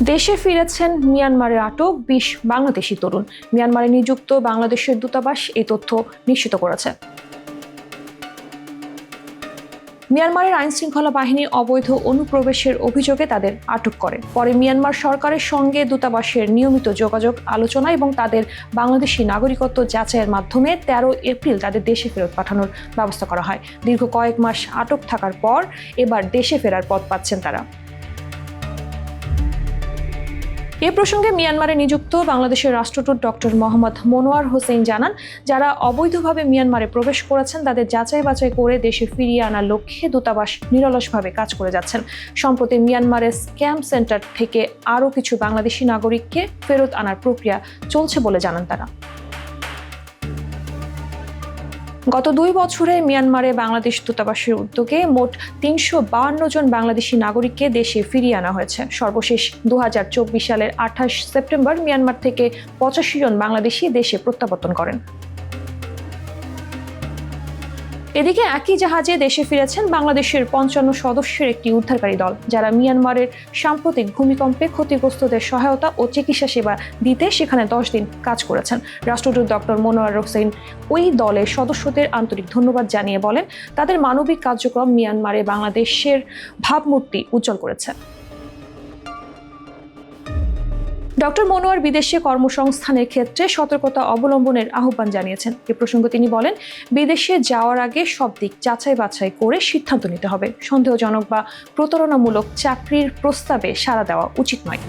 দেশে ফিরেছেন মিয়ানমারে আটক ২০ বাংলাদেশি তরুণ। মিয়ানমারে নিযুক্ত বাংলাদেশের দূতাবাস এই তথ্য নিশ্চিত করেছে। মিয়ানমারের আইনশৃঙ্খলা বাহিনী অবৈধ অনুপ্রবেশের অভিযোগে তাদের আটক করে। পরে মিয়ানমার সরকারের সঙ্গে দূতাবাসের নিয়মিত যোগাযোগ, আলোচনা এবং তাদের বাংলাদেশি নাগরিকত্ব যাচাইয়ের মাধ্যমে ১৩ এপ্রিল তাদের দেশে ফেরত পাঠানোর ব্যবস্থা করা হয়। দীর্ঘ কয়েক মাস আটক থাকার পর এবার দেশে ফেরার পথ পাচ্ছেন তারা। এ প্রসঙ্গে মিয়ানমারে নিযুক্ত বাংলাদেশের রাষ্ট্রদূত ডক্টর মোহাম্মদ মনোয়ার হোসেন জানান, যারা অবৈধভাবে মিয়ানমারে প্রবেশ করেছেন তাদের যাচাই বাছাই করে দেশে ফিরিয়ে আনার লক্ষ্যে দূতাবাস নিরলসভাবে কাজ করে যাচ্ছেন। সম্প্রতি মিয়ানমারের ক্যাম্প সেন্টার থেকে আরও কিছু বাংলাদেশি নাগরিককে ফেরত আনার প্রক্রিয়া চলছে বলে জানান তারা। গত ২ বছরে মিয়ানমারে বাংলাদেশ দূতাবাসের উদ্যোগে মোট ৩৫২ জন বাংলাদেশি নাগরিককে দেশে ফিরিয়ে আনা হয়েছে। সর্বশেষ ২০২৪ সালের ২৮ সেপ্টেম্বর মিয়ানমার থেকে ৮৫ জন বাংলাদেশি দেশে প্রত্যাবর্তন করেন। এদিকে একই জাহাজে দেশে ফিরেছেন বাংলাদেশের ৫৫ সদস্যের একটি উদ্ধারকারী দল, যারা মিয়ানমারের সাম্প্রতিক ভূমিকম্পে ক্ষতিগ্রস্তদের সহায়তা ও চিকিৎসা সেবা দিতে সেখানে ১০ দিন কাজ করেছেন। রাষ্ট্রদূত ডক্টর মনোয়ার হোসেন ওই দলের সদস্যদের আন্তরিক ধন্যবাদ জানিয়ে বলেন, তাদের মানবিক কার্যক্রম মিয়ানমারে বাংলাদেশের ভাবমূর্তি উজ্জ্বল করেছে। ডক্টর মনোয়ার বিদেশে কর্মসংস্থানের ক্ষেত্রে সতর্কতা অবলম্বনের আহ্বান জানিয়েছেন। এ প্রসঙ্গে তিনি বলেন, বিদেশে যাওয়ার আগে সব দিক যাচাই বাছাই করে সিদ্ধান্ত নিতে হবে। সন্দেহজনক বা প্রতারণামূলক চাকরির প্রস্তাবে সাড়া দেওয়া উচিত নয়।